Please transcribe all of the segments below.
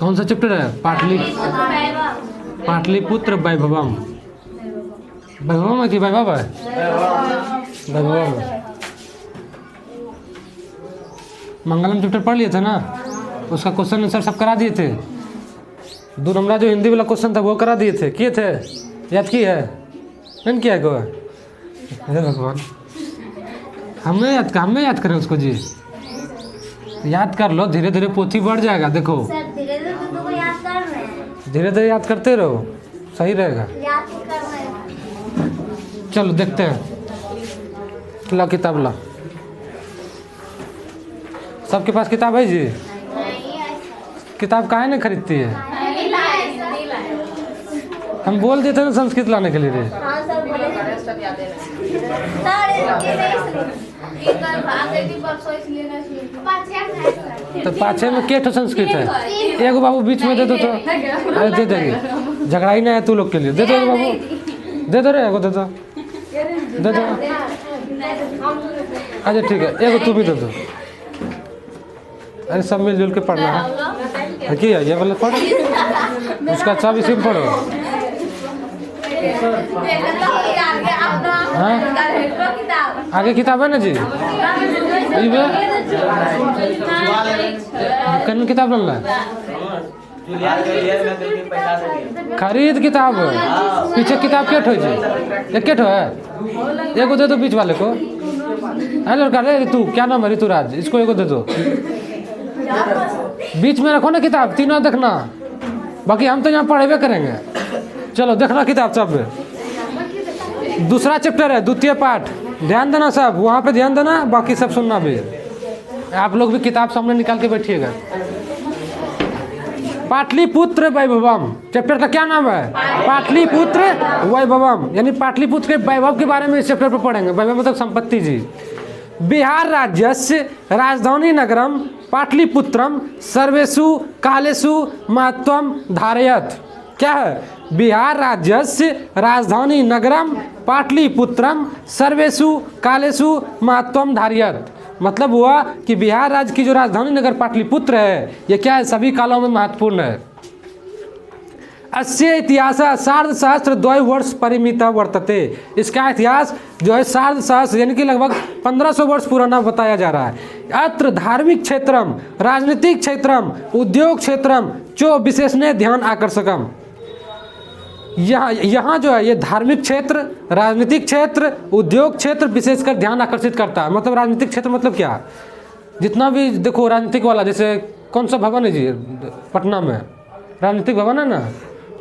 कौन सा चैप्टर है? पाटलिपुत्र वैभवम। वैभवम है कि वैभव है? वैभवम। मंगलम चैप्टर पढ़ लिए थे ना, उसका क्वेश्चन आंसर सब करा दिए थे। 2 नंबर जो हिंदी वाला क्वेश्चन था वो करा दिए थे, किए थे? याद की है? नहीं किया है को? अरे भगवान, हमें याद करें उसको जी। याद कर लो, धीरे धीरे पोथी बढ़ जाएगा। देखो धीरे धीरे याद करते रहो, सही रहेगा। चलो देखते हैं, ला किताब ला। सबके पास किताब है जी? किताब काहे नहीं खरीदती है? हम बोल देते ना संस्कृत लाने के लिए रे। तो पाछे में के ठो संस्कृत है? एगो बाबू बीच में दे दो तो। अरे दे देगी, झगड़ा ही नहीं है तू लोग के लिए। दे दो बाबू, दे दो रे, एगो दे दो, दे दो। अच्छा ठीक है, एगो तू भी दे दो। अरे सब मिलजुल के पढ़ना है कि ये वाला पढ़ो, उसका सब इसी में पढ़ो। हाँ आगे किताब है ना जी? कौन किताब बनला? खरीद किताब। पीछे किताब क्या ठो जी? एक ठो है, एगो दे दो बीच वाले को। अरे लड़का रे, तू क्या नाम है? ऋतुराज, इसको एगो दे दो। बीच में रखो ना किताब, तीनों देखना, बाकी हम तो यहाँ पढ़ेबे करेंगे। चलो देखना किताब सब। दूसरा चैप्टर है, द्वितीय पाठ, ध्यान देना सब, वहाँ पे ध्यान देना, बाकी सब सुनना भी। आप लोग भी किताब सामने निकाल के बैठिएगा। पाटलिपुत्र वैभवम चैप्टर का क्या नाम है? पाटलिपुत्र वैभवम, यानी पाटलिपुत्र के वैभव के बारे में इस चैप्टर पर पढ़ेंगे। वैभव मतलब संपत्ति जी। बिहार राज्यस्य राजधानी नगरम पाटलिपुत्रम सर्वेषु कालेषु महत्वम धारयत। क्या है? बिहार राज्यस्य राजधानी नगरम पाटलिपुत्रम सर्वेषु कालेषु महत्वम धारयत। मतलब हुआ कि बिहार राज्य की जो राजधानी नगर पाटलिपुत्र है, ये क्या है? सभी कालों में महत्वपूर्ण है। अस्य इतिहास सार्धसहस्र 2 वर्ष परिमिता वर्तते। इसका इतिहास जो है सार्धसहस्र यानी कि लगभग 1500 वर्ष पुराना बताया जा रहा है। अत्र धार्मिक क्षेत्रम राजनीतिक क्षेत्रम उद्योग क्षेत्रम जो विशेषण ध्यान आकर्षकम। यहाँ जो है ये धार्मिक क्षेत्र, राजनीतिक क्षेत्र, उद्योग क्षेत्र विशेषकर ध्यान आकर्षित करता है। मतलब राजनीतिक क्षेत्र मतलब क्या? जितना भी देखो राजनीतिक वाला, जैसे कौन सा भवन है जी पटना में? राजनीतिक भवन है ना,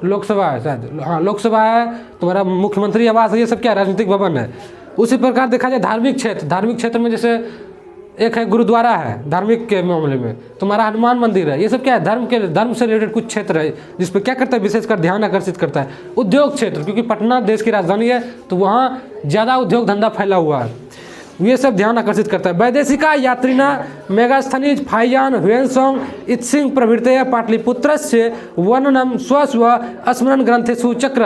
लोकसभा है शायद, हाँ लोकसभा है, तुम्हारा मुख्यमंत्री आवास है, ये सब क्या राजनीतिक भवन है। उसी प्रकार देखा जाए धार्मिक क्षेत्र, धार्मिक क्षेत्र में जैसे एक है गुरुद्वारा है, धार्मिक के मामले में तुम्हारा हनुमान मंदिर है, ये सब क्या है? धर्म से रिलेटेड कुछ क्षेत्र है जिस पर क्या करता है? विशेषकर ध्यान आकर्षित करता है। उद्योग क्षेत्र, क्योंकि पटना देश की राजधानी है तो वहाँ ज़्यादा उद्योग धंधा फैला हुआ है, ये सब ध्यान आकर्षित करता है। वैदेशिका यात्रिना मेगास्थनीज फाइयान ह्वेनसोंग इत्सिंग प्रभृतय पाटलिपुत्रस्य वर्णनम स्वस्व स्मरण ग्रंथेषु चक्र।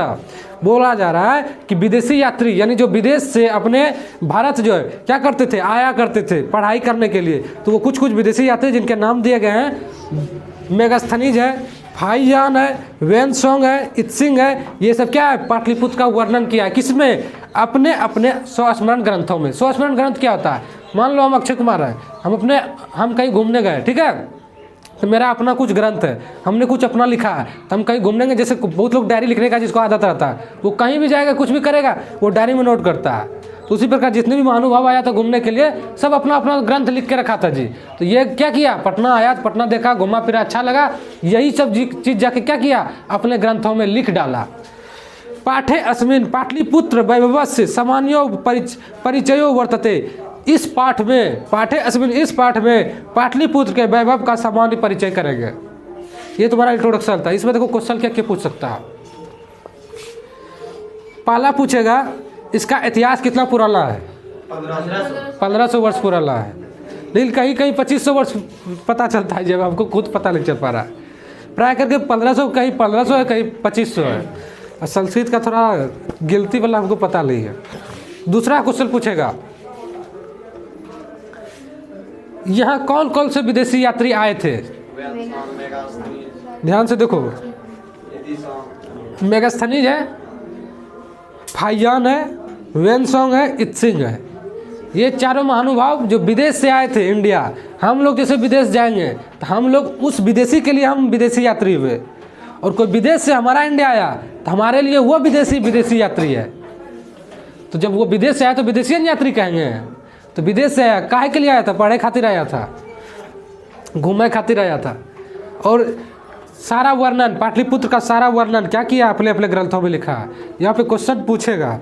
बोला जा रहा है कि विदेशी यात्री यानी जो विदेश से अपने भारत जो है क्या करते थे? आया करते थे पढ़ाई करने के लिए। तो वो कुछ विदेशी यात्री जिनके नाम दिए गए हैं, मेगास्थनीज है, फाइयान है, ह्वेनसोंग है, इत्सिंग है, ये सब क्या है? पाटलिपुत्र का वर्णन किया है। किसमें? अपने अपने स्वस्मरण ग्रंथों में। स्वस्मरण ग्रंथ क्या होता है? मान लो हम अक्षय कुमार हैं, हम कहीं घूमने गए, ठीक है, तो मेरा अपना कुछ ग्रंथ है, हमने कुछ अपना लिखा है, तो हम कहीं घूमने गए। जैसे बहुत लोग डायरी लिखने का जिसको आदत रहता है, वो कहीं भी जाएगा कुछ भी करेगा वो डायरी में नोट करता है। तो उसी प्रकार जितने भी महानुभाव आया था घूमने के लिए, सब अपना अपना ग्रंथ लिख के रखा था जी। तो ये क्या किया? पटना आया, पटना देखा, घुमा फिरा, अच्छा लगा, यही सब चीज़ जाके क्या किया? अपने ग्रंथों में लिख डाला। पाठे अस्मिन् पाटलिपुत्र वैभवस्य सामान्यो परिचयो वर्तते। इस पाठ में, पाठे अस्मिन् इस पाठ में पाटलिपुत्र के वैभव का सामान्य परिचय करेंगे। ये तुम्हारा इंट्रोडक्शन था। इसमें देखो क्वेश्चन क्या क्या पूछ सकता है। पहला पूछेगा इसका इतिहास कितना पुराना है? 1500 वर्ष पुराना है। लेकिन कहीं कहीं 2500 वर्ष पता चलता है, जब हमको खुद पता नहीं चल पा रहा है। प्राय करके 1500, कहीं 1500 है, कहीं 2500 है। और संस्कृत का थोड़ा गिनती वाला हमको पता नहीं है। दूसरा क्वेश्चन पूछेगा यहाँ कौन कौन से विदेशी यात्री आए थे? ध्यान से देखो, मेगास्थनीज है, फाहियान है, वेनसोंग है, इत्सिंग है। ये चारों महानुभाव जो विदेश से आए थे इंडिया। हम लोग जैसे विदेश जाएंगे तो हम लोग उस विदेशी के लिए हम विदेशी यात्री हुए, और कोई विदेश से हमारा इंडिया आया तो हमारे लिए वो विदेशी यात्री है। तो जब वो विदेश से आया तो विदेशी यात्री कहेंगे। तो विदेश से आया, काहे के लिए आया था? पढ़े खातिर आया था, घूमे खातिर आया था। और सारा वर्णन, पाटलिपुत्र का सारा वर्णन क्या किया अपने अपने ग्रंथों में लिखा है। यहाँ पे क्वेश्चन पूछेगा,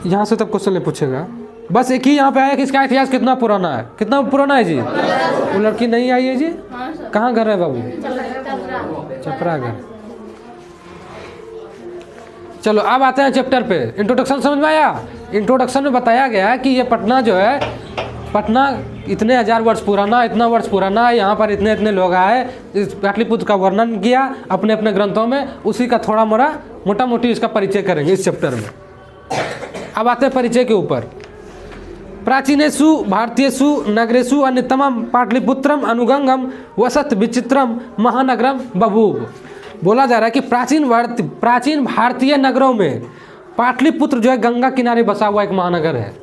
यहाँ से तब क्वेश्चन नहीं पूछेगा। बस एक ही यहाँ पे आया कि इसका इतिहास कितना पुराना है। कितना पुराना है जी? वो लड़की नहीं आई है जी? कहाँ घर है बाबू? चपरा घर। चलो अब आते हैं चैप्टर पे। इंट्रोडक्शन समझ में आया? इंट्रोडक्शन में बताया गया है कि ये पटना जो है, पटना इतने हजार वर्ष पुराना, इतना वर्ष पुराना है, यहाँ पर इतने इतने लोग आए। इस पाटलिपुत्र का वर्णन किया अपने अपने ग्रंथों में, उसी का थोड़ा मोटा मोटी इसका परिचय करेंगे इस चैप्टर में। अब आते हैं परिचय के ऊपर। प्राचीनेषु भारतीयेषु नगरेषु अन्यतमम पाटलिपुत्रम अनुगंगम वसत विचित्रम महानगरम बभूव। बोला जा रहा है कि प्राचीन भारतीय नगरों में पाटलिपुत्र जो है गंगा किनारे बसा हुआ एक महानगर है।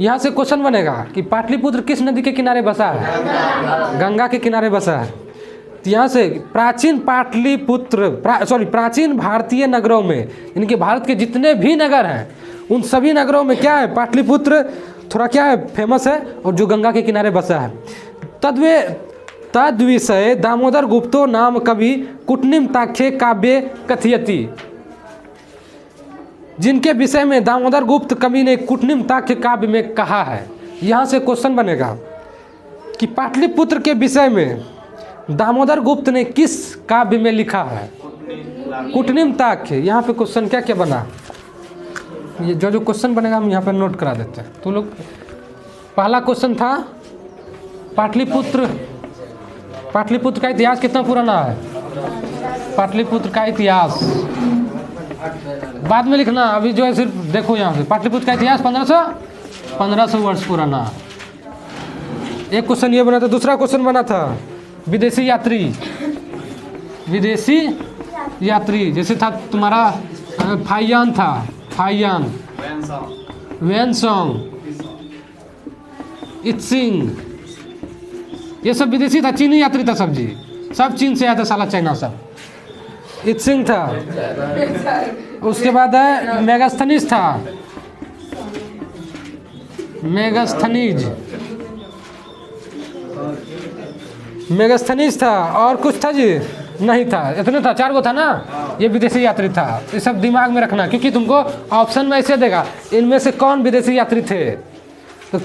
यहाँ से क्वेश्चन बनेगा कि पाटलिपुत्र किस नदी के किनारे बसा है? गंगा के किनारे बसा है। तो यहाँ से प्राचीन प्राचीन भारतीय नगरों में, यानी कि भारत के जितने भी नगर हैं उन सभी नगरों में क्या है? पाटलिपुत्र थोड़ा क्या है? फेमस है, और जो गंगा के किनारे बसा है। तद विषय दामोदर गुप्तो नाम कवि कुटनिम ताख्ये काव्य कथयति। जिनके विषय में दामोदर गुप्त कवि ने कुटनिम ताख्य काव्य में कहा है। यहाँ से क्वेश्चन बनेगा कि पाटलिपुत्र के विषय में दामोदर गुप्त ने किस काव्य में लिखा है? कुटनिम ताख्य। यहाँ पे क्वेश्चन क्या क्या बना, ये जो क्वेश्चन बनेगा हम यहाँ पे नोट करा देते हैं। तो लोग, पहला क्वेश्चन था पाटलिपुत्र का इतिहास कितना पुराना है? पाटलिपुत्र का इतिहास बाद में लिखना, अभी जो है सिर्फ देखो यहाँ से पाटलिपुत्र का इतिहास 1500 वर्ष पुराना। एक क्वेश्चन ये बना था। दूसरा क्वेश्चन बना था विदेशी यात्री, जैसे था तुम्हारा फाहियान था, फाहियान, वेनसोंग, इत्सिंग, ये सब विदेशी था। चीनी यात्री था सब जी, सब चीन से आया था साला, चाइना सब। इत्सिंग था। उसके बाद है मेगास्थनीज था, मेगास्थनीज था। और कुछ था जी? नहीं था, इतने था, 4 गो था ना। ये विदेशी यात्री था। ये सब दिमाग में रखना, क्योंकि तुमको ऑप्शन में ऐसे देगा इनमें से कौन विदेशी यात्री थे। तो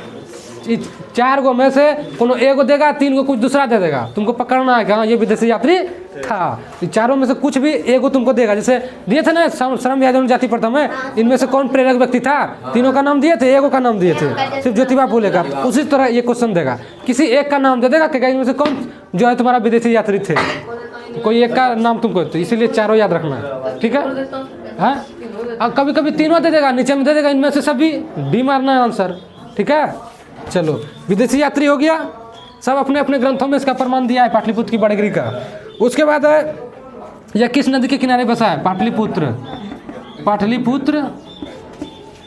4 गो में से कोनो एगो देगा, 3 गो कुछ दूसरा दे देगा। तुमको पकड़ना है कि हाँ ये विदेशी यात्री था। चारों में से कुछ भी एगो तुमको देगा। जैसे दिए थे ना श्रम यादव जाति प्रथम में, इनमें से कौन प्रेरक व्यक्ति था? तीनों का नाम दिए थे, एगो का नाम दिए थे, सिर्फ ज्योतिबा फूले का। उसी तरह ये क्वेश्चन देगा, किसी एक का नाम दे देगा कि इनमें से कौन जो है तुम्हारा विदेशी यात्री थे। कोई एक का नाम तुमको, तो इसीलिए चारों याद रखना, ठीक है? हाँ, और कभी कभी तीनों दे देगा, नीचे में दे देगा इनमें से सभी, डी मारना है आंसर, ठीक है? चलो, विदेशी यात्री हो गया। सब अपने अपने ग्रंथों में इसका प्रमाण दिया है पाटलिपुत्र की बड़गिरी का। उसके बाद है यह किस नदी के किनारे बसा है? पाटलिपुत्र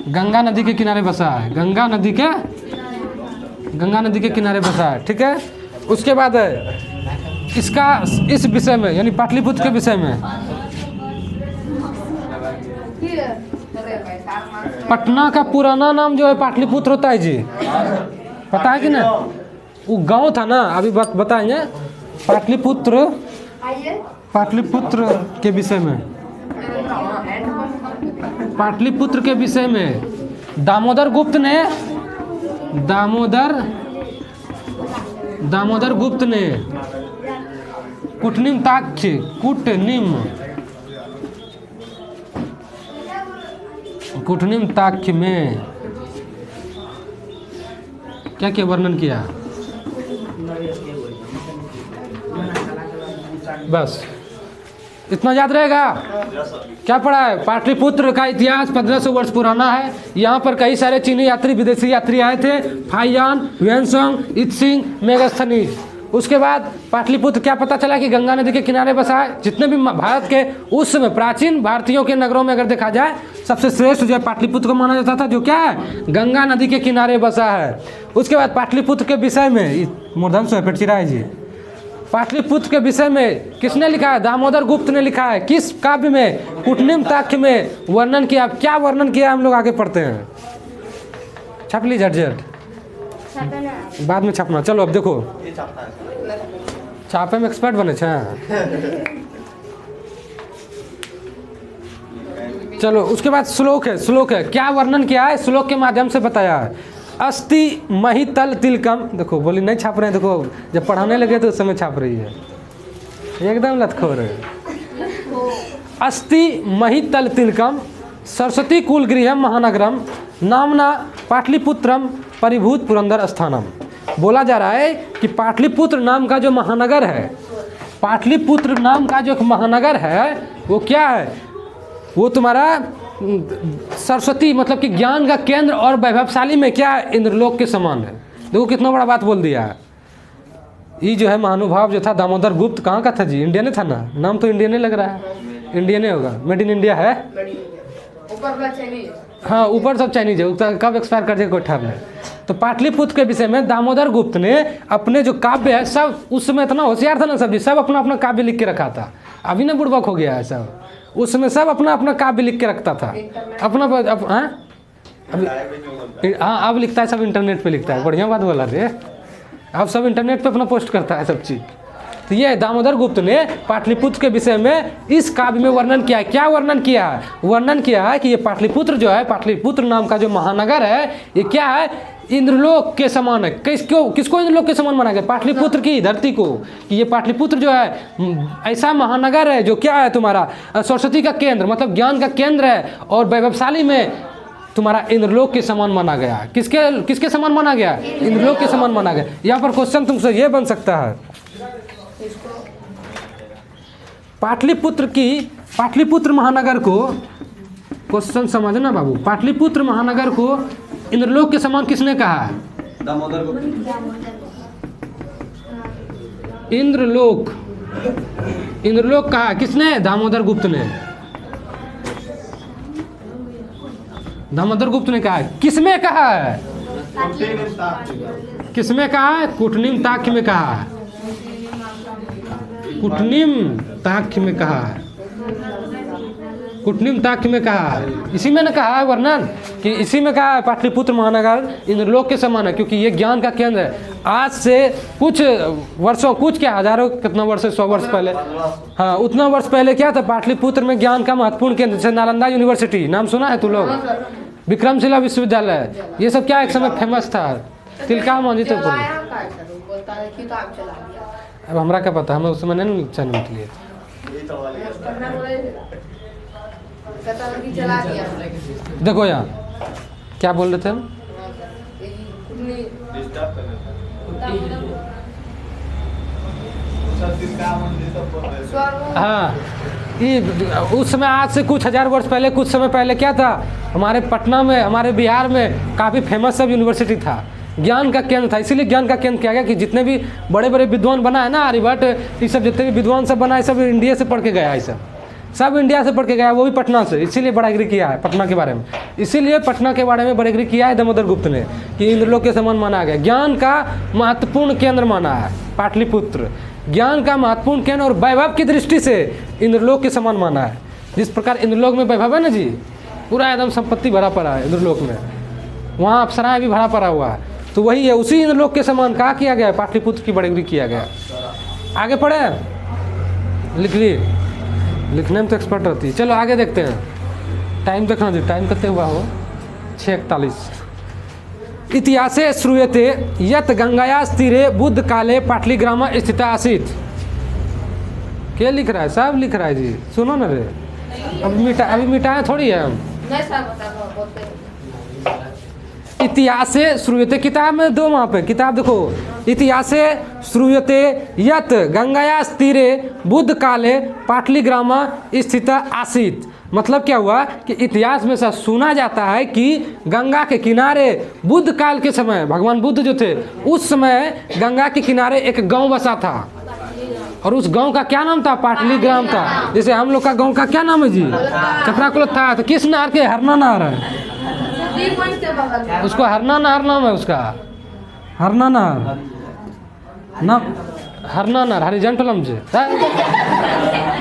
गंगा नदी के किनारे बसा है। गंगा नदी के किनारे बसा है, ठीक है? उसके बाद है इसका, इस विषय में यानी पाटलिपुत्र के विषय में, पटना का पुराना नाम जो है पाटलिपुत्र होता है जी, पता है कि ना? वो गांव था ना, अभी बताएंगे। पाटलिपुत्र के विषय में, पाटलिपुत्र के विषय में दामोदर गुप्त ने कुटनिम ताख्य में क्या क्या वर्णन किया? बस इतना याद रहेगा। क्या पढ़ा है? पाटलिपुत्र का इतिहास 1500 वर्ष पुराना है। यहाँ पर कई सारे चीनी यात्री, विदेशी यात्री आए थे, फाइयान, ह्वेनसांग, इत्सिंग, मेगास्थनीज। उसके बाद पाटलिपुत्र क्या पता चला कि गंगा नदी के किनारे बसा है। जितने भी भारत के उस समय प्राचीन भारतीयों के नगरों में अगर देखा जाए, सबसे श्रेष्ठ जो है पाटलिपुत्र को माना जाता था, जो क्या है, गंगा नदी के किनारे बसा है। उसके बाद पाटलिपुत्र के विषय में मूर्धन से पेट चिराए जी, पाटलिपुत्र के विषय में किसने लिखा है? दामोदर गुप्त ने लिखा है। किस काव्य में? कुटनिम ताक्य में वर्णन किया। क्या वर्णन किया हम लोग आगे पढ़ते हैं। छप ली झटझट, बाद में छपना। चलो अब देखो, छापे में एक्सपर्ट बने छे। चलो उसके बाद श्लोक है। श्लोक है, क्या वर्णन किया है? श्लोक के माध्यम से बताया है। अस्ति महितल तिलकम, देखो बोली नहीं छाप रहे हैं, देखो जब पढ़ाने लगे तो उस समय छाप रही है, एकदम लतखोर है। अस्ति महितल तिलकम सरस्वती कुल गृहम महानगरम नामना पाटलिपुत्रम परिभूत पुरंदर स्थानम। बोला जा रहा है कि पाटलिपुत्र नाम का जो महानगर है, पाटलिपुत्र नाम का जो महानगर है वो क्या है? वो तुम्हारा सरस्वती मतलब कि ज्ञान का केंद्र और वैभवशाली में क्या है? इंद्रलोक के समान है। देखो कितना बड़ा बात बोल दिया है। ये जो है महानुभाव जो था दामोदर गुप्त, कहाँ का था जी? इंडियन था ना, नाम तो इंडियन लग रहा है, इंडियन होगा, मेड इन इंडिया है। हाँ ऊपर सब चाइनीज है, कब एक्सपायर कर जाएगा कोई ठहर नहीं। तो पाटलिपुत्र के विषय में दामोदर गुप्त ने अपने जो काव्य है सब, उस समय इतना होशियार था ना सब जी, सब अपना अपना काव्य लिख के रखा था। अभी ना बुड़बक हो गया है सब, उस समय सब अपना अपना काव्य लिख के रखता था अपना। हाँ अब लिखता है सब, इंटरनेट पे लिखता है। बढ़िया बात बोला रे, अब सब इंटरनेट पे अपना पोस्ट करता है सब चीज़। तो ये दामोदर गुप्त ने पाटलिपुत्र के विषय में इस काव्य में वर्णन किया है। क्या वर्णन किया है? वर्णन किया है कि ये पाटलिपुत्र जो है, पाटलिपुत्र नाम का जो महानगर है, ये क्या है? इंद्रलोक के समान है। किसको इंद्रलोक के समान माना गया? पाटलिपुत्र की धरती को, कि ये पाटलिपुत्र जो है ऐसा महानगर है जो क्या है तुम्हारा सरस्वती का केंद्र मतलब ज्ञान का केंद्र है, और वैभवशाली में तुम्हारा इंद्रलोक के समान माना गया। किसके समान माना गया? इंद्रलोक के समान माना गया। यहाँ पर क्वेश्चन तुमसे ये बन सकता है, पाटलिपुत्र महानगर को, क्वेश्चन समझना बाबू, पाटलिपुत्र महानगर को इंद्रलोक के समान किसने कहा है? दामोदर गुप्त। इंद्रलोक कहा किसने? दामोदर गुप्त ने। दामोदर गुप्त ने कहा है। किसमें कहा है? किसमें कहा है? कुटनिम ताक्य में कहा है। कुटनिम ताक्य में कहा है। कुटनिम ताक्य में कहा है। इसी में ने कहा है वर्णन, कि इसी में कहा है पाटलिपुत्र महानगर इंद्रलोक के समान है, क्योंकि ये ज्ञान का केंद्र है। आज से कुछ वर्षों, कुछ क्या हजारों, कितना वर्ष, 100 वर्ष पहले, हाँ उतना वर्ष पहले क्या था? पाटलिपुत्र में ज्ञान का महत्वपूर्ण केंद्र, जैसे नालंदा यूनिवर्सिटी, नाम सुना है तू लोग? विक्रमशिला विश्वविद्यालय, ये सब क्या एक समय फेमस था। तिलका मंदिर तो अब हमारा क्या पता, हमें उस समय नहीं चैनल निकली। देखो यहाँ क्या बोल रहे थे हम? हाँ ये उस समय, आज से कुछ हजार वर्ष पहले, कुछ समय पहले क्या था? हमारे पटना में, हमारे बिहार में काफ़ी फेमस सब यूनिवर्सिटी था, ज्ञान का केंद्र था। इसीलिए ज्ञान का केंद्र किया गया कि जितने भी बड़े बड़े विद्वान बना है ना, आर्यभट्ट, ये सब जितने भी विद्वान सब बना है, सब इंडिया से पढ़ के गया है। सब इंडिया से पढ़ के गया, वो भी पटना से। इसीलिए बड़ा एग्री किया है पटना के बारे में, इसीलिए पटना के बारे में बड़ा एग्री किया है दामोदर गुप्त ने, कि इंद्रलोक के समान माना गया। ज्ञान का महत्वपूर्ण केंद्र माना है पाटलिपुत्र, ज्ञान का महत्वपूर्ण केंद्र, और वैभव की दृष्टि से इंद्रलोक के समान माना है। जिस प्रकार इंद्रलोक में वैभव है ना जी, पूरा एकदम संपत्ति भरा पड़ा है इंद्रलोक में, वहाँ अप्सराएं भी भरा पड़ा हुआ है, तो वही है, उसी इंद्रलोक के समान कहा किया गया है, पाटलिपुत्र की बड़ी एग्री किया गया। आगे पढ़े, लिख ली, लिखने में तो एक्सपर्ट रहती है। चलो आगे देखते हैं, टाइम देखना जी, टाइम कितने हुआ हो? 6:41। इतिहासे श्रूयते यत गंगायास तीरे बुद्ध काले पाटलिग्राम स्थिता आसीत। क्या लिख रहा है? सब लिख रहा है जी, सुनो ना रे, अभी मिटाए थोड़ी है हम। इतिहासे श्रूयते, किताब में दो वहाँ पे किताब देखो, इतिहासे श्रूयते यत गंगायास तीरे बुद्ध काले पाटलीग्रामा स्थित आसीत। मतलब क्या हुआ कि इतिहास में से सुना जाता है कि गंगा के किनारे बुद्ध काल के समय, भगवान बुद्ध जो थे उस समय गंगा के किनारे एक गांव बसा था, और उस गांव का क्या नाम था? पाटलीग्राम था। जैसे हम लोग का गांव का क्या नाम है जी? चपराकुल था। तो किस नहर के? हरना नहर है, उसको हरना नहर नाम है उसका, हरना नहर नाम, हरना नहर हरिजन से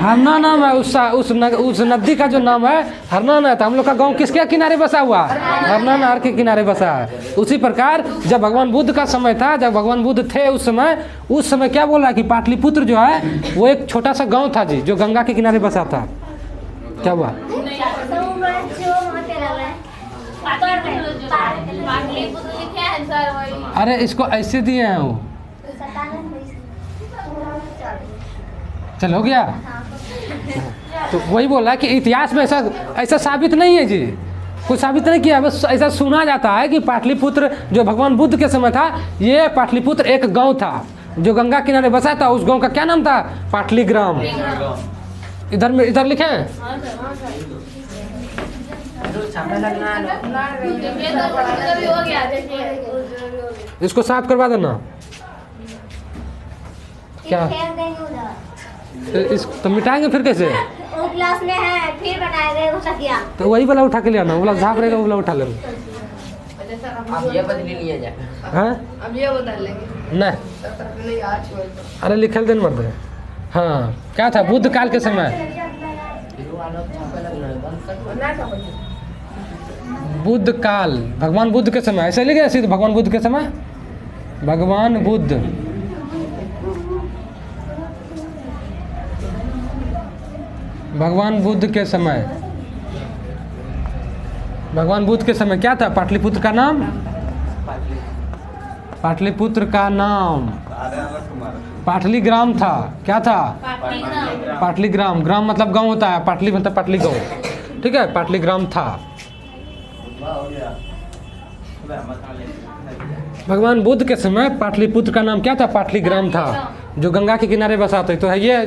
हरना नाम है उस नदी का जो नाम है हरना नहर था। हम लोग का गांव किसके किनारे बसा हुआ? हरना नहर के किनारे बसा है। उसी प्रकार जब भगवान बुद्ध का समय था, जब भगवान बुद्ध थे उस समय क्या बोला कि पाटलिपुत्र जो है वो एक छोटा सा गांव था जी, जो गंगा के किनारे बसा था। क्या हुआ? अरे इसको ऐसे दिए हैं वो, चल हो गया। तो वही बोला कि इतिहास में ऐसा साबित नहीं है जी, कुछ साबित नहीं किया, बस ऐसा सुना जाता है कि पाटलिपुत्र जो भगवान बुद्ध के समय था, ये पाटलिपुत्र एक गांव था जो गंगा किनारे बसा था। उस गांव का क्या नाम था? पाटलीग्राम। इधर लिखे हैं। इसको साफ करवा देना। क्या तो मिटाएंगे फिर कैसे? क्लास में है, फिर बनाएंगे उसका क्या? तो वही वाला उठा के ले आना, वाला झाप रहेगा, वो वाला उठा लेना। अब ये बदली लिया जाए, हैं? अब ये बदल लेंगे नहीं। अरे लिखल देन मत दे। हाँ, क्या था? बुद्ध काल के समय, बुद्ध काल, भगवान बुद्ध के समय, ऐसे लिखे सीधे भगवान बुद्ध के समय, भगवान बुद्ध, भगवान बुद्ध के समय, भगवान बुद्ध के समय क्या था? पाटलिपुत्र का नाम, पाटलिपुत्र का नाम पाटलीग्राम था। क्या था? पाटलीग्राम। ग्राम मतलब गांव होता है, पाटली मतलब पाटली गांव, ठीक है, पाटलीग्राम था। भगवान बुद्ध के समय पाटलिपुत्र का नाम क्या था? पाटलीग्राम था, जो गंगा के किनारे बसा था। तो है ये।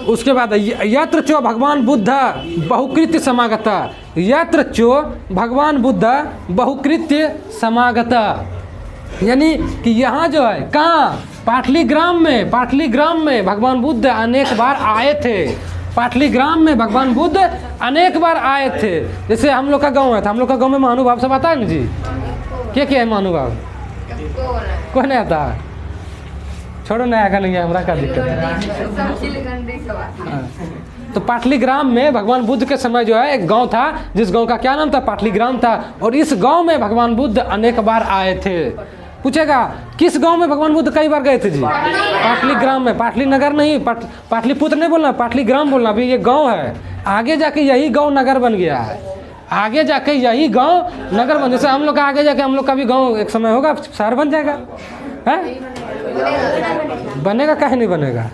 उसके बाद यत्र चो भगवान बुद्ध बहुकृत्य समागता, यत्र चो भगवान बुद्ध बहुकृत्य समागता, यानी कि यहाँ जो है कहाँ? पाटलीग्राम में, पाटलीग्राम में भगवान बुद्ध अनेक बार आए थे। पाटलीग्राम में भगवान बुद्ध अनेक बार आए थे। जैसे हम लोग का गांव है, तो हम लोग का गांव में महानुभाव सब आता है ना जी। क्या क्या है महानुभाव? कौन नहीं आता? छोड़ो नया का नहीं है, हमारा क्या दिक्कत है। तो पाटलीग्राम में भगवान बुद्ध के समय जो है एक गांव था, जिस गांव का क्या नाम था? पाटलीग्राम था। और इस गांव में भगवान बुद्ध अनेक बार आए थे। पूछेगा किस गांव में भगवान बुद्ध कई बार गए थे जी? पाटलीग्राम में। पाटली नगर नहीं, पाटलिपुत्र नहीं बोलना, पाटलीग्राम बोलना। अभी ये गांव है, आगे जाके यही गांव नगर बन गया है, आगे जाके यही गांव नगर बन। जैसे हम लोग का आगे जाके हम लोग का भी गांव एक समय होगा शहर बन जाएगा, है? बनेगा, काहे नहीं बनेगा?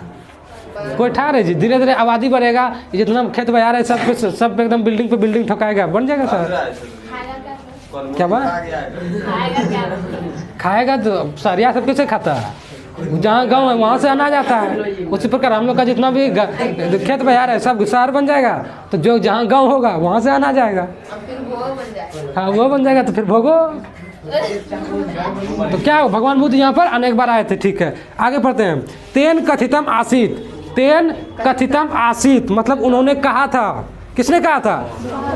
कोई ठा रहे जी, धीरे धीरे आबादी बढ़ेगा, जितना खेत बाजार है सब कुछ, सब एकदम बिल्डिंग पे बिल्डिंग ठोकाएगा, बन जाएगा सर। क्या बात? खाएगा तो सरिया सब कैसे खाता है? जहाँ गांव है वहाँ से अनाज आता है। उसी प्रकार हम लोग का जितना भी खेत बाजार है सब शहर बन जाएगा, तो जो जहाँ गांव होगा वहाँ से अनाज आएगा। हाँ, वो बन जाएगा, तो फिर भोगो। तो क्या हो? भगवान बुद्ध यहाँ पर अनेक बार आए थे, ठीक है। आगे पढ़ते हैं। तेन कथितम आसीत, तेन कथितम आसीत मतलब उन्होंने कहा था। किसने कहा था?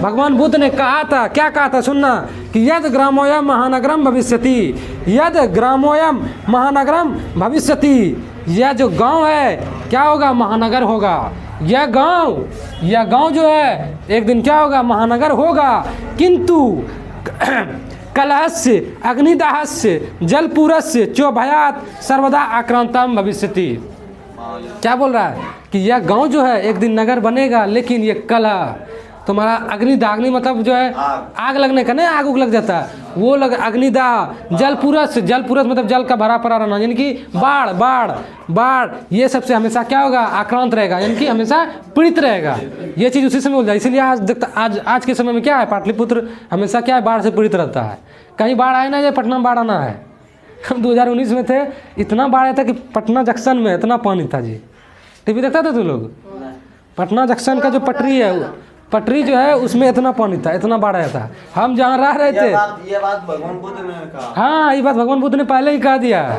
भगवान बुद्ध ने कहा था। क्या कहा था? सुनना कि यद ग्रामोयम महानगरम भविष्यति, यद ग्रामोयम महानगरम भविष्यति, यह जो गांव है क्या होगा? महानगर होगा। यह गांव जो है एक दिन क्या होगा? महानगर होगा। किंतु कलहस्य अग्निदाहस्य जलपूरस्य चोभयात सर्वदा आक्रांतम भविष्यति। क्या बोल रहा है कि यह गांव जो है एक दिन नगर बनेगा, लेकिन ये कलह तुम्हारा अग्निदाह, अग्नि मतलब जो है आग लगने का, नहीं आग उग लग जाता है वो लग, अग्निदाह। जलपुरस, जलपुरस मतलब जल का भरा पड़ा रहना, यानी कि बाढ़ बाढ़ बाढ़, ये सबसे हमेशा क्या होगा, आक्रांत रहेगा, यानी कि हमेशा पीड़ित रहेगा। ये चीज़ उसी समय हो जाए, इसीलिए आज के समय में क्या है, पाटलिपुत्र हमेशा क्या है, बाढ़ से पीड़ित रहता है। कहीं बाढ़ आए ना, या पटना में बाढ़ आना है। हम 2019 में थे, इतना बाढ़ आया था कि पटना जंक्शन में इतना पानी था जी। टीवी देखता था तू लोग? पटना जंक्शन का जो पटरी है, पटरी जो है उसमें इतना पानी था, इतना बाढ़ आया था। हम जहाँ रह रहे थे, ये बात भगवान बुद्ध ने कहा। हाँ, ये बात भगवान बुद्ध ने पहले ही कहा दिया।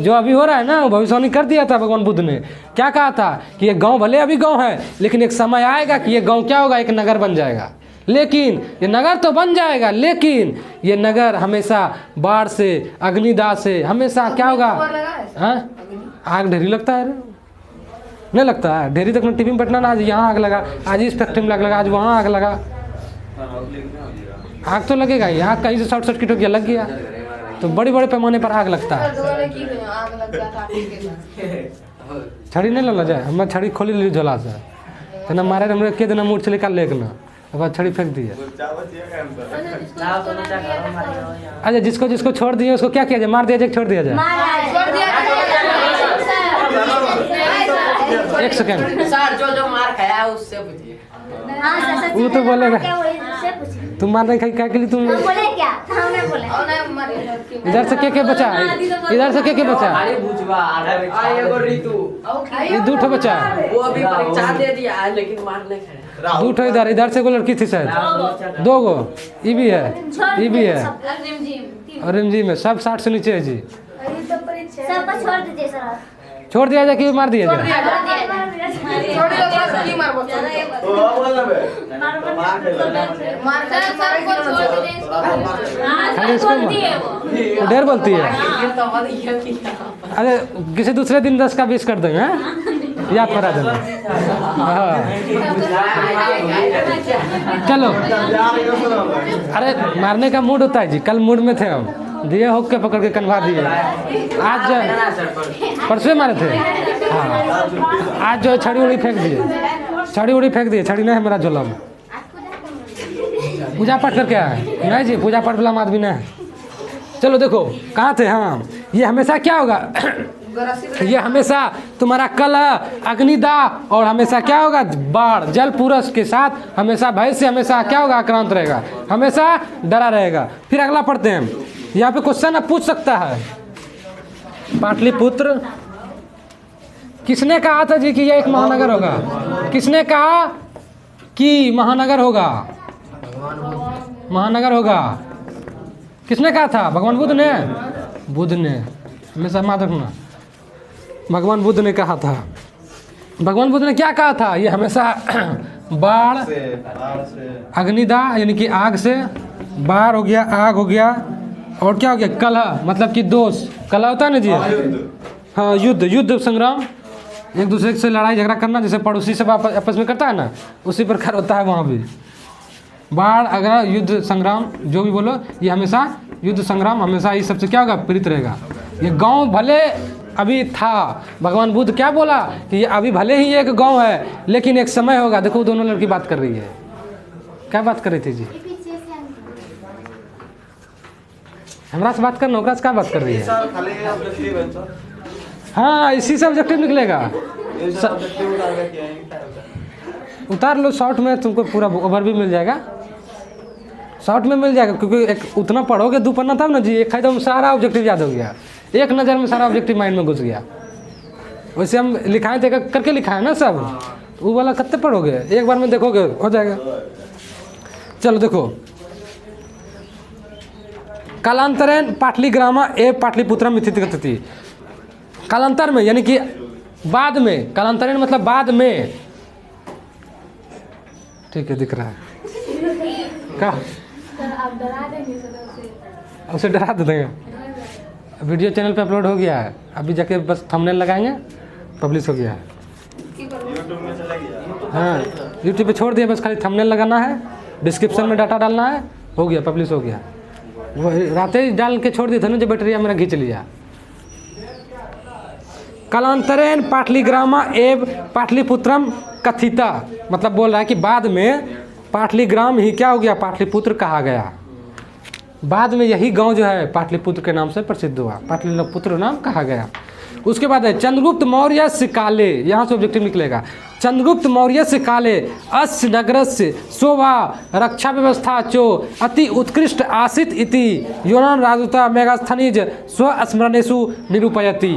जो अभी हो रहा है ना, भविष्यवाणी कर दिया था भगवान बुद्ध ने। क्या कहा था कि ये गांव भले अभी गांव है, लेकिन एक समय आएगा कि ये गांव क्या होगा, एक नगर बन जाएगा। लेकिन ये नगर तो बन जाएगा, लेकिन ये नगर हमेशा बाढ़ से, अग्निदाह से हमेशा क्या होगा। हाँ, आग ढेरी लगता है, नहीं लगता है ढेरी तक में। टीवी में पटना ना, आज यहाँ आग लगा, आज इस फैक्ट्री में आग लगा, आज वहाँ आग लगा। आग तो लगेगा ही, आग कहीं से शॉर्ट सर्किट हो गया, लग गया, तो बड़े बड़े पैमाने पर आग लगता है। छड़ी नहीं लगा जाए, हम छड़ी खोली ली झोला से, तो ना मारे हमने के देना मूड से निकाल ले ना, अब बाद छड़ी फेंक दिए। अच्छा, जिसको जिसको छोड़ दिए उसको क्या किया जाए, मार दिया जाए, छोड़ दिया जाए? एक सेकंड सर, जो मार खाया उससे पूछिए। वो तो बोलेगा तुम मार नहीं खाई, क्या के लिए तुम बोले क्या, हमने बोला इधर से के बचा, इधर से के बचा, ये दो ठो बचा, वो अभी परीक्षा दे दिया है लेकिन मार नहीं खाया। दो ठो इधर, इधर से को लड़की थी शायद, दो गो ये भी है, ये भी है, और रिमझिम में सब 60 से नीचे है जी। सबको छोड़ दीजिए सर। छोड़ दिया जाए कि मार दिया जाए? खाली इसको वो ढेर बोलती है। अरे किसी दूसरे दिन 10 का 20 कर देंगे, हैं? याद करा देना। हाँ चलो, अरे मारने का मूड होता है जी, कल मूड में थे हम, दिए होक के पकड़ के कन्वा दिए। आज परसों मारे थे, हाँ आज जो है छड़ी उड़ी फेंक दिए, छड़ी उड़ी फेंक दिए, छड़ी नहीं है मेरा झोला में। पूजा पाठ करके आए? नहीं जी, पूजा पाठ वाला आदमी नहीं है। चलो देखो कहाँ थे हम। ये हमेशा क्या होगा, ये हमेशा तुम्हारा कलह, अग्निदाह, और हमेशा क्या होगा, बाढ़, जल पुरस के साथ हमेशा भय से हमेशा क्या होगा, आक्रांत रहेगा, हमेशा डरा रहेगा। फिर अगला पढ़ते हैं, यहाँ पे क्वेश्चन अब पूछ सकता है, पाटलिपुत्र किसने कहा था जी कि यह एक महानगर होगा? किसने कहा कि महानगर होगा, महानगर होगा? किसने कहा था? भगवान बुद्ध ने? बुद्ध ने, हमेशा याद रखना, भगवान बुद्ध ने कहा था। भगवान बुद्ध ने क्या कहा था? ये हमेशा बाढ़, अग्निदाह यानी कि आग से, बाढ़ हो गया, आग हो गया, और क्या हो गया, कलह मतलब कि दोष, कलह होता है ना जी, हाँ युद्ध, युद्ध संग्राम, एक दूसरे से लड़ाई झगड़ा करना, जैसे पड़ोसी सब आपस में करता है ना, उसी प्रकार होता है वहाँ भी। बाढ़, अगर युद्ध संग्राम जो भी बोलो, ये हमेशा युद्ध संग्राम हमेशा इस सबसे क्या होगा, पीड़ित रहेगा। ये गांव भले अभी था, भगवान बुद्ध क्या बोला कि ये अभी भले ही एक गांव है, लेकिन एक समय होगा। देखो दोनों लड़की बात कर रही है, क्या बात कर रही थी जी? हमरा से बात करना, ओकरा से क्या बात कर रही है? हाँ इसी से ऑब्जेक्टिव निकलेगा। उतार लो, शॉर्ट में तुमको पूरा ओवर भी मिल जाएगा, शॉर्ट में मिल जाएगा, क्योंकि एक उतना पढ़ोगे 2 पन्ना तब ना जी, एक एकदम सारा ऑब्जेक्टिव याद हो गया, एक नज़र में सारा ऑब्जेक्टिव माइंड में घुस गया। वैसे हम लिखाए थे, करके लिखाए ना सब, वो वाला कितने पढ़ोगे, एक बार में देखोगे हो जाएगा। चलो देखो, कालांतरेण पाटलिग्रामा ए पाटलिपुत्रम इति। कालांतर में यानी कि बाद में, कालांतरेण मतलब बाद में, ठीक है दिख रहा है क्या? आप डरा देंगे सर, उसे डरा देंगे। वीडियो चैनल पे अपलोड हो गया है, अभी जाके बस थंबनेल लगाएंगे, पब्लिश हो गया है। हाँ यूट्यूब पे छोड़ दिया, बस खाली थंबनेल लगाना है, डिस्क्रिप्शन में डाटा डालना है, हो गया, पब्लिश हो गया। वो रात ही डाल के छोड़ दिया था ना, जो बैटरिया मेरा खींच लिया। कालांतरेण पाटलिग्रामा एव पाटलिपुत्रम कथिता, मतलब बोल रहा है कि बाद में पाटलीग्राम ही क्या हो गया, पाटलिपुत्र कहा गया। बाद में यही गांव जो है पाटलिपुत्र के नाम से प्रसिद्ध हुआ, पाटलिपुत्र नाम कहा गया। उसके बाद है चंद्रगुप्त मौर्य से काले, यहाँ से ऑब्जेक्टिव निकलेगा। चंद्रगुप्त मौर्य से काले अस्य नगरस्य शोभा रक्षा व्यवस्था चो अति उत्कृष्ट आसित इति यूनान राजदूता मेगास्थनीज स्वस्मरणेषु निरूपयति।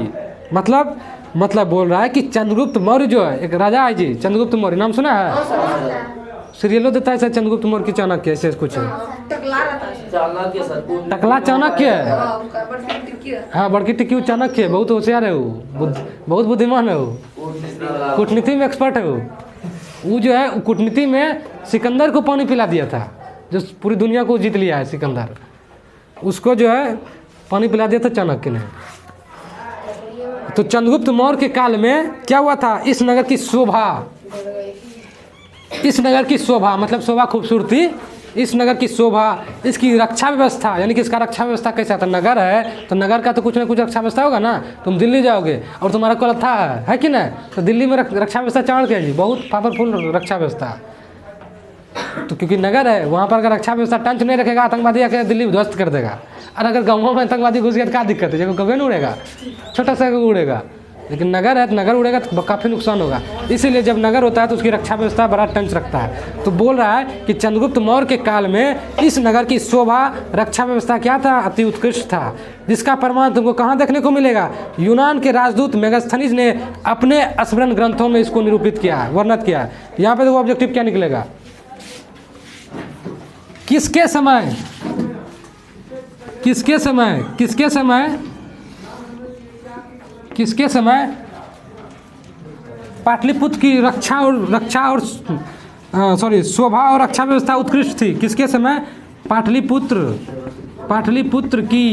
मतलब बोल रहा है कि चंद्रगुप्त मौर्य जो है एक राजा है जी, चंद्रगुप्त मौर्य नाम सुना है? सीरियलों देता है सर चंद्रगुप्त मौर्य की चाणक्य, ऐसे कुछ है। टकला चाणक्य है, हाँ बड़की टिक्की चाणक्य है, बहुत होशियार है वो, बहुत बुद्धिमान है वो, कूटनीति में एक्सपर्ट है वो जो है कूटनीति में सिकंदर को पानी पिला दिया था, जो पूरी दुनिया को जीत लिया है सिकंदर, उसको जो है पानी पिला दिया था चाणक्य ने। तो चंद्रगुप्त मौर्य के काल में क्या हुआ था, इस नगर की शोभा मतलब शोभा खूबसूरती, इस नगर की शोभा, इसकी रक्षा व्यवस्था, यानी कि इसका रक्षा व्यवस्था कैसा था, नगर है तो नगर का तो कुछ ना कुछ रक्षा व्यवस्था होगा ना। तुम दिल्ली जाओगे और तुम्हारा कोलत्था है कि नहीं, तो दिल्ली में रक्षा व्यवस्था चाण के जी बहुत पावरफुल रक्षा व्यवस्था, तो क्योंकि नगर है वहाँ पर अगर रक्षा व्यवस्था टंच नहीं रखेगा आतंकवादी आके दिल्ली ध्वस्त कर देगा। और अगर गाँवों में आतंकवादी घुस गया तो क्या दिक्कत है, जब कभी नहीं उड़ेगा, छोटा सा उड़ेगा, लेकिन नगर है तो नगर उड़ेगा तो काफ़ी नुकसान होगा। इसीलिए जब नगर होता है तो उसकी रक्षा व्यवस्था बड़ा टंच रखता है। तो बोल रहा है कि चंद्रगुप्त मौर्य के काल में इस नगर की शोभा रक्षा व्यवस्था क्या था, अति उत्कृष्ट था, जिसका प्रमाण तुमको कहाँ देखने को मिलेगा, यूनान के राजदूत मेगास्थनीज ने अपने स्मरण ग्रंथों में इसको निरूपित किया है, वर्णित किया है। यहाँ पे देखो ऑब्जेक्टिव क्या निकलेगा, किसके समय पाटलिपुत्र की शोभा और रक्षा व्यवस्था उत्कृष्ट थी। किसके समय, पाटलिपुत्र की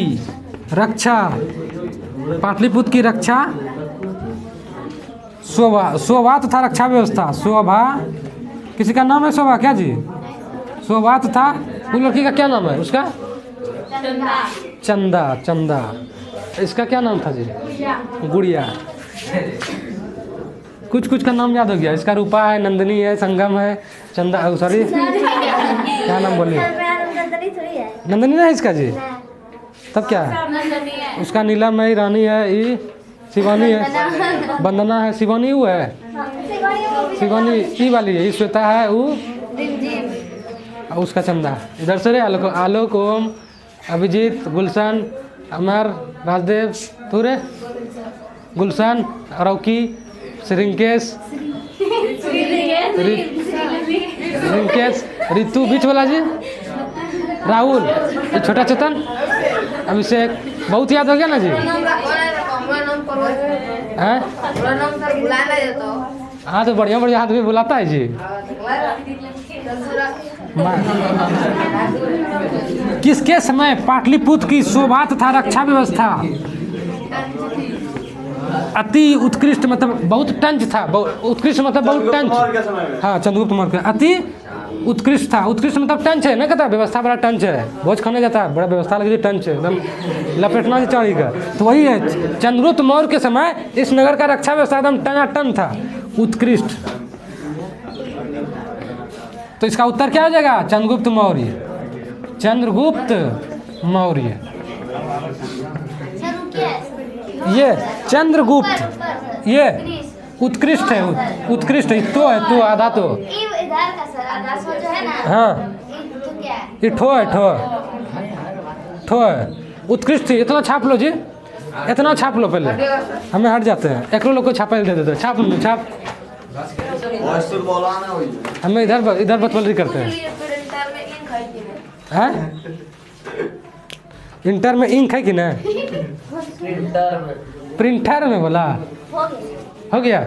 रक्षा शोभा तथा रक्षा व्यवस्था, शोभा किसी का नाम है शोभा क्या जी, शोभा तथा वो लड़की का क्या नाम है उसका, चंदा, इसका क्या नाम था जी, गुड़िया, कुछ का नाम याद हो गया, इसका रूपा है, नंदिनी है, संगम है, चंदा सॉरी क्या नाम बोलिए, नंदिनी है इसका जी, तब क्या है उसका, नीलम है, रानी है, ई शिवानी है, वंदना है, शिवानी वो है, शिवानी ई वाली है, श्वेता है वो, उसका चंदा। इधर से रे आलोक, ओम, अभिजीत, गुलशन, अमर, राजदेव, तूरे, गुलशन, अरौकी, श्रींकेश, रितु, बीच वाला जी, राहुल, ये छोटा चेतन, अभिषेक, बहुत याद हो गया ना जी, हैं? हाँ तो बढ़िया आदमी बुलाता है जी। किसके समय पाटलिपुत्र की शोभा तथा रक्षा व्यवस्था अति उत्कृष्ट मतलब बहुत टंच था, उत्कृष्ट मतलब बहुत टंच, हाँ चंद्रगुप्त मौर्य अति उत्कृष्ट था, उत्कृष्ट मतलब टंच है ना, कहता व्यवस्था बड़ा टंच है, भोज खाने जाता है बड़ा व्यवस्था लगी टंच है, एकदम लपेटना चाड़ी का, तो वही है चंद्रगुप्त मौर्य के समय इस नगर का रक्षा व्यवस्था एकदम टनाटन था, उत्कृष्ट। तो इसका उत्तर क्या हो जाएगा, चंद्रगुप्त मौर्य। ये चंद्रगुप्त, ये उत्कृष्ट है, उत्कृष्ट तो है, तो आधा तो हाँ ये ठो है, उत्कृष्ट। इतना छाप लो जी, इतना छाप लो, पहले हमें हट जाते हैं, एक लोग को छापा दे देते, छाप हमें इधर बतवली करते हैं। इंटर में इंक है कि ना, प्रिंटर में बोला हो गया,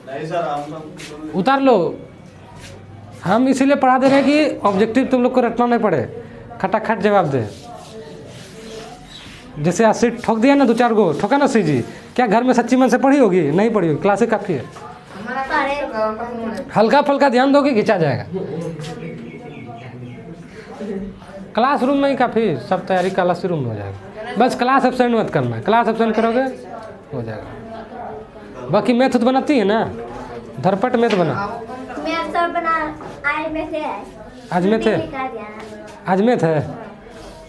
नहीं सर उतार लो। हम इसीलिए पढ़ा दे रहे हैं कि ऑब्जेक्टिव तुम लोग को रटना नहीं पड़े, खटाखट जवाब दे। जैसे आज सीट ठोक दिया ना, 2-4 गो ठोका ना सी जी, क्या घर में सच्ची मन से पढ़ी होगी, नहीं पढ़ी होगी, क्लासे काफ़ी है, हल्का फुल्का ध्यान दोगे खिंचा जाएगा। क्लासरूम में ही काफ़ी सब तैयारी क्लासरूम में हो जाएगा, बस क्लास एब्सेंट मत करना, क्लास एब्सेंट करोगे हो जाएगा। बाकी मैथ तो बनाती है ना, धरपट मैथ बना, मैं सब बना आज में थे आज में थे निकाल दिया आज मैथ है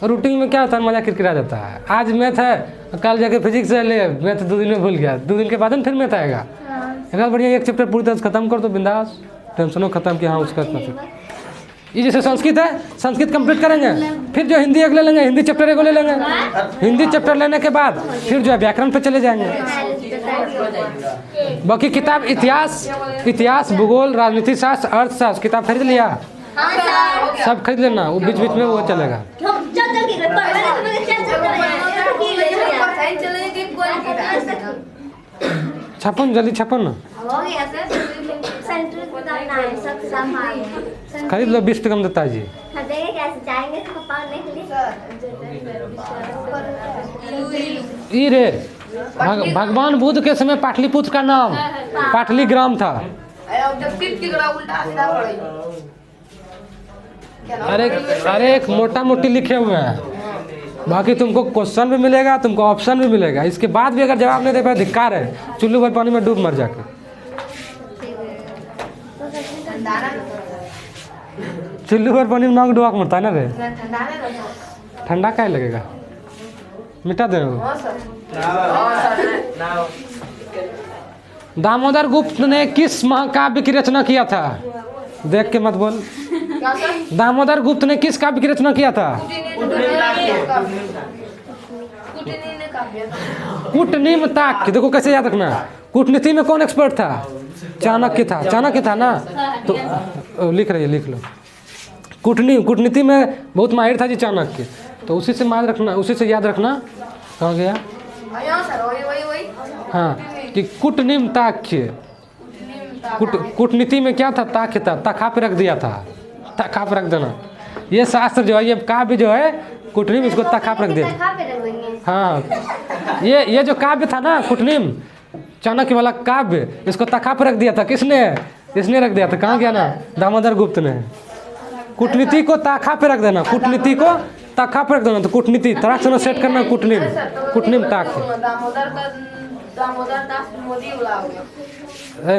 रूटीन में क्या होता है मजा किरकिरा जाता है आज मैथ है कल जाके फिजिक्स है ले मैथ 2 दिन में भूल गया 2 दिन के बाद फिर मैथ आएगा एक बढ़िया एक चैप्टर पूरी तरह खत्म कर दो बिंदास टेंशनों खत्म कि हाँ उसका ये जैसे संस्कृत है संस्कृत कंप्लीट करेंगे फिर जो हिंदी अगले लेंगे हिंदी चैप्टर एगो ले लेंगे हिंदी चैप्टर लेने के बाद फिर जो है व्याकरण पे चले जाएंगे बाकी किताब इतिहास भूगोल राजनीति शास्त्र अर्थशास्त्र किताब खरीद लिया सब खरीद लेना वो बीच बीच में वो चलेगा छप्पन जल्दी छप्पन ना खरीद लो 20 कम देता है जी ई रे भगवान बुद्ध के समय पाटलिपुत्र का नाम पाटलीग्राम था अरे एक मोटा मोटी लिखे हुए हैं बाकी तुमको क्वेश्चन भी मिलेगा तुमको ऑप्शन भी मिलेगा इसके बाद भी अगर जवाब नहीं दे पाए धिक्कार है चुल्लू भर पानी में डूब मर जाके चुल्लू भर पानी में नाक डुबा के मरता है ना रे ठंडा क्या लगेगा मिटा दे दामोदर गुप्त ने किस महाकाव्य की रचना किया था देख के मत बोल दामोदर गुप्त ने किस काव्य की रचना किया था कूटनीति ताक देखो कैसे याद रखना कूटनीति में कौन एक्सपर्ट था चाणक्य था ना तो लिख लिख लो कूटनीति में बहुत माहिर था जी चाणक्य तो उसी से याद रखना कहाँ गया हाँ कि कूटनीति ताक्य कूटनीति में क्या था ताक्य था तखा पे रख दिया था तखा पे रख देना ये शास्त्र जो है ये काव्य जो है कूटनीति इसको तखा पे रख दिया हाँ ये जो काव्य था ना कूटनीति चाणक्य वाला काव्य इसको तखा पे रख दिया था किसने रख दिया था कहाँ गया ना दामोदर गुप्त ने कूटनीति को तखा पे रख देना कूटनीति को तखा पे रख देना तो कूटनीति तराक से सेट करना कूटनीति ताक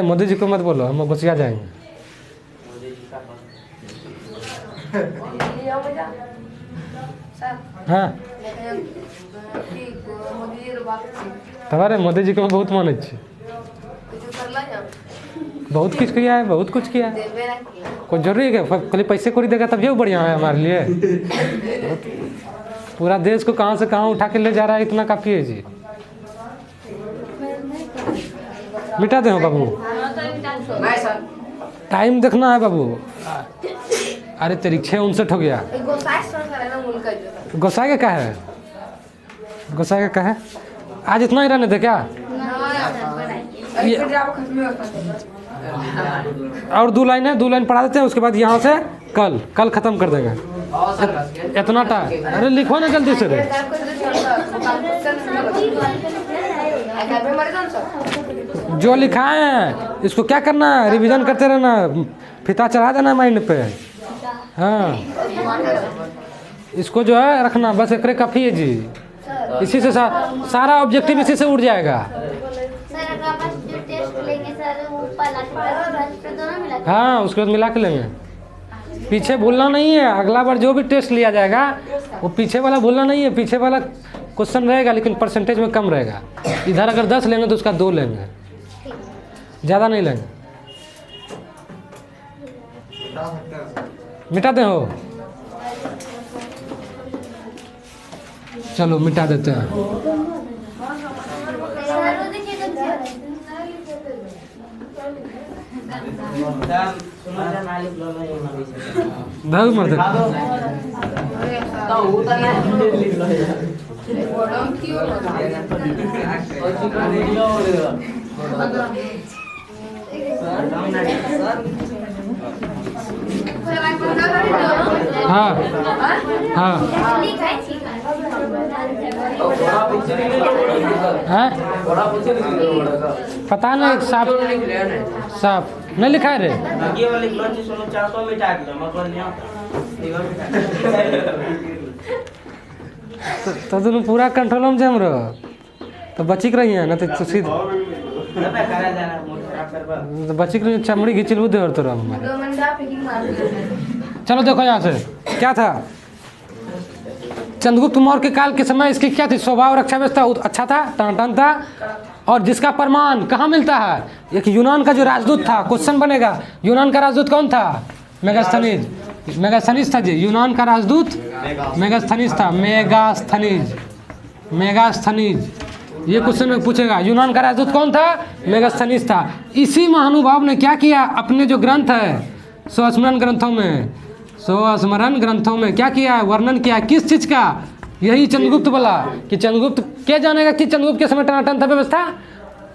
मोदी जी को मत बोलो हम बचिया जाएंगे हाँ तुम्हारे मोदी जी को मैं बहुत माने बहुत कुछ किया है बहुत कुछ किया है कोई जरूरी है खाली पैसे को देगा तब ये बढ़िया है हमारे लिए पूरा देश को कहाँ से कहाँ उठा के ले जा रहा है इतना काफी है जी मिटा दे बाबू टाइम देखना है बाबू अरे तेरी 6:59 हो गया गोसाई का है आज इतना ही रहने दे क्या और 2 लाइन है 2 लाइन पढ़ा देते हैं उसके बाद यहाँ से कल खत्म कर देंगे इतना टाइम अरे लिखो ना जल्दी से जो लिखाए हैं इसको क्या करना है रिवीजन करते रहना फिता चढ़ा देना माइंड पे हाँ इसको जो है रखना बस एक काफ़ी है जी इसी से सारा ऑब्जेक्टिव इसी से उड़ जाएगा हाँ उसके बाद मिला के लेंगे पीछे भूलना नहीं है अगला बार जो भी टेस्ट लिया जाएगा वो पीछे वाला भूलना नहीं है पीछे वाला क्वेश्चन रहेगा लेकिन परसेंटेज में कम रहेगा इधर अगर 10 लेंगे तो उसका 2 लेंगे ज़्यादा नहीं लेंगे मिटा दे हो चलो मिटा देते हैं मर हाँ हाँ हाँ पता नहीं साफ नहीं लिखा है रे तो तुम पूरा कंट्रोल में जम रहो तो बची रही है ना तो सीधे तो बच्ची के लिए चमड़ी घिचिल बुद्धि और तो रहा हूँ मैं। दो मंडा पिकिंग मार दो। चलो देखो यहाँ से क्या था। चंद्रगुप्त मौर्य के काल के समय इसकी क्या थी, स्वभाव रक्षा व्यवस्था अच्छा था, टन था, और जिसका प्रमाण कहाँ मिलता है, एक यूनान का जो राजदूत था, क्वेश्चन बनेगा यूनान का राजदूत कौन था, मेगास्थनीज। मेगास्थनीज था जी, यूनान का राजदूत मेगास्थनीज था, मेगास्थनीज। ये क्वेश्चन में पूछेगा यूनान का राजदूत कौन था, मेगास्थनीज था। इसी महानुभाव ने क्या किया, अपने जो ग्रंथ है स्वस्मरण ग्रंथों में क्या किया है, वर्णन किया है किस चीज़ का, यही चंद्रगुप्त बोला कि चंद्रगुप्त क्या जानेगा कि चंद्रगुप्त के समय टनाटन था व्यवस्था।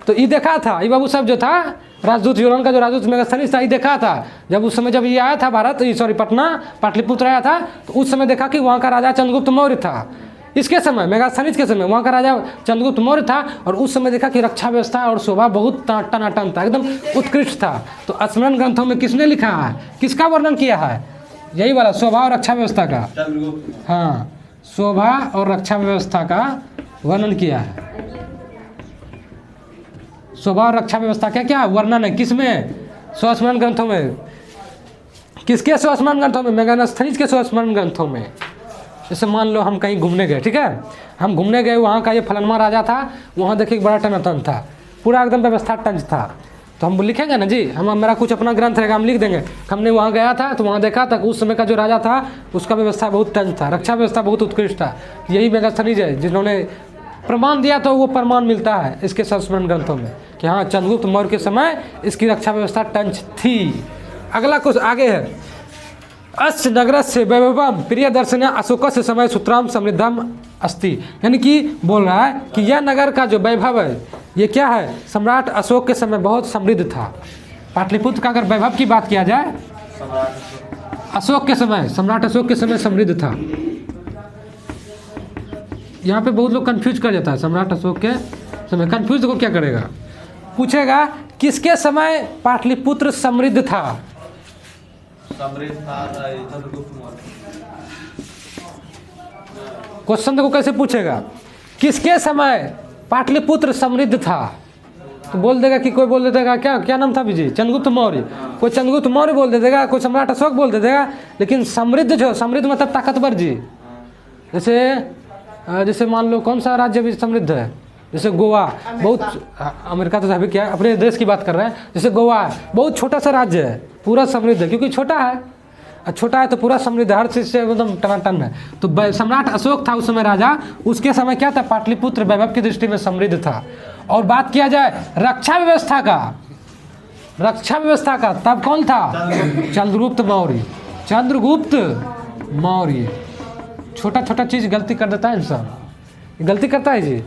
तो ये देखा था, ये बाबू सब जो था राजदूत, यूनान का जो राजदूत मेगास्थनीज था, ये देखा था जब उस समय जब ये आया था भारत, सॉरी पटना पाटलिपुत्र आया था, तो उस समय देखा कि वहाँ का राजा चंद्रगुप्त मौर्य था। इसके समय मेगास्थनीज के समय वहाँ का राजा चंद्रगुप्त मौर्य था, और उस समय देखा कि रक्षा व्यवस्था और शोभा बहुत टनाटन था, एकदम उत्कृष्ट था। तो स्मरण ग्रंथों में किसने लिखा है, किसका वर्णन किया है, यही वाला शोभा और रक्षा व्यवस्था का। हाँ, शोभा और रक्षा व्यवस्था का वर्णन किया है। शोभा और रक्षा व्यवस्था क्या क्या वर्णन है, किसमें, स्वस्मरण ग्रंथों में। किसके स्वस्मरण ग्रंथों में, मेगास्थनीज के स्वस्मरण ग्रंथों में। जैसे मान लो हम कहीं घूमने गए, ठीक है, हम घूमने गए, वहाँ का ये फलनमा राजा था, वहाँ देखिए बड़ा टनाटन था, पूरा एकदम व्यवस्था टंच था, तो हम लिखेंगे ना जी, हम मेरा कुछ अपना ग्रंथ रहेगा, हम लिख देंगे हमने वहाँ गया था तो वहाँ देखा था उस समय का जो राजा था उसका व्यवस्था बहुत टंच था, रक्षा व्यवस्था बहुत उत्कृष्ट था। यही मेगास्थनीज है जिन्होंने प्रमाण दिया, तो वो प्रमाण मिलता है इसके संस्मरण ग्रंथों में कि हाँ चंद्रगुप्त मौर्य के समय इसकी रक्षा व्यवस्था टंच थी। अगला कुछ आगे है, अस्य नगरस्य वैभवम प्रियदर्शन्या अशोकस्य समय सूत्राम समृद्धम अस्ति। यानी कि बोल रहा है कि यह नगर का जो वैभव है ये क्या है, सम्राट अशोक के समय बहुत समृद्ध था। पाटलिपुत्र का अगर वैभव की बात किया जाए, अशोक के समय, सम्राट अशोक के समय समृद्ध था। यहाँ पे बहुत लोग कंफ्यूज कर जाता है, सम्राट अशोक के समय, कंफ्यूज को क्या करेगा, पूछेगा किसके समय पाटलिपुत्र समृद्ध था। क्वेश्चन देखो कैसे पूछेगा, किसके समय पाटलिपुत्र समृद्ध था, तो बोल देगा कि कोई बोल देगा क्या नाम था विजय, चंद्रगुप्त मौर्य, कोई चंद्रगुप्त मौर्य बोल देगा, कोई सम्राट अशोक बोल देगा। लेकिन समृद्ध जो, समृद्ध मतलब ताकतवर जी, जैसे मान लो कौन सा राज्य भी समृद्ध है, जैसे गोवा, बहुत अमेरिका तो अभी क्या अपने देश की बात कर रहे हैं, जैसे गोवा बहुत छोटा सा राज्य है, पूरा समृद्ध है क्योंकि छोटा है, छोटा है तो पूरा समृद्ध, हर चीज़ से एकदम टनाटन है। तो सम्राट अशोक था उस समय राजा, उसके समय क्या था, पाटलिपुत्र वैभव की दृष्टि में समृद्ध था। और बात किया जाए रक्षा व्यवस्था का, तब कौन था, चंद्रगुप्त मौर्य। छोटा छोटा चीज़ गलती कर देता है इंसान, गलती करता है जी।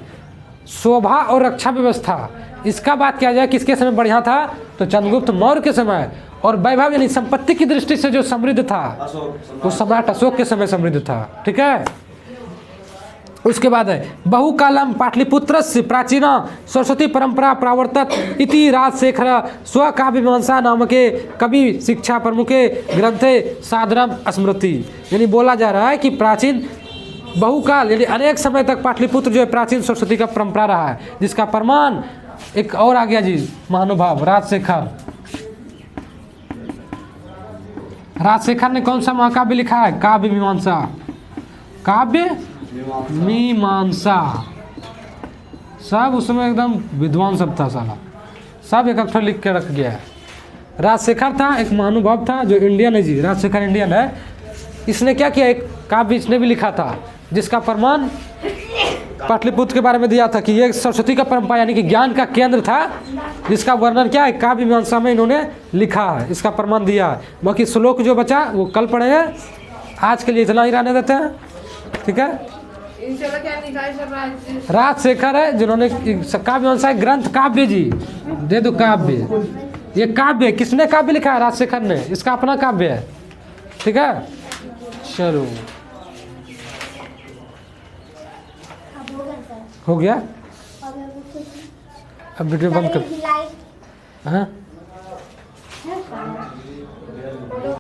शोभा और रक्षा व्यवस्था, इसका बात किया जाए किसके समय बढ़िया था, तो चंद्रगुप्त मौर्य के समय। और वैभव यानी संपत्ति की दृष्टि से जो समृद्ध था वो सम्राट अशोक के समय समृद्ध था, ठीक है। उसके बाद है बहुकालम पाटलिपुत्रस्य प्राचीना सरस्वती परंपरा प्रावर्तत इति राजशेखर स्वकाव्य मीमांसा नामके कवि शिक्षा प्रमुखे ग्रंथे सादरम स्मृति। यानी बोला जा रहा है कि प्राचीन बहुकाल यानी अनेक समय तक पाटलिपुत्र जो है प्राचीन सरस्वती का परंपरा रहा है, जिसका प्रमाण एक और आ गया जी, महानुभाव राजशेखर ने कौन सा महाकाव्य लिखा है, काव्य मीमांसा। सब उसमें एकदम विद्वान सब था साला, सब एक अक्षर लिख के रख गया है। राजशेखर था, एक महानुभाव था जो इंडियन है जी, राजशेखर इंडियन है। इसने क्या किया, एक काव्य इसने भी लिखा था जिसका प्रमाण पाटलिपुत्र के बारे में दिया था कि ये सरस्वती का परंपरा यानी कि ज्ञान का केंद्र था, जिसका वर्णन क्या है, काव्य मीमांसा में इन्होंने लिखा है, इसका प्रमाण दिया है। बाकी श्लोक जो बचा वो कल पढ़ेंगे, आज के लिए इतना ही रहने देते हैं, ठीक है। राजशेखर है जिन्होंने काव्य मीमांसा ग्रंथ, काव्य जी दे दो, काव्य, ये काव्य किसने काव्य लिखा है, राजशेखर ने, इसका अपना काव्य है, ठीक है। चलो हो गया, अब वीडियो बंद कर। हाँ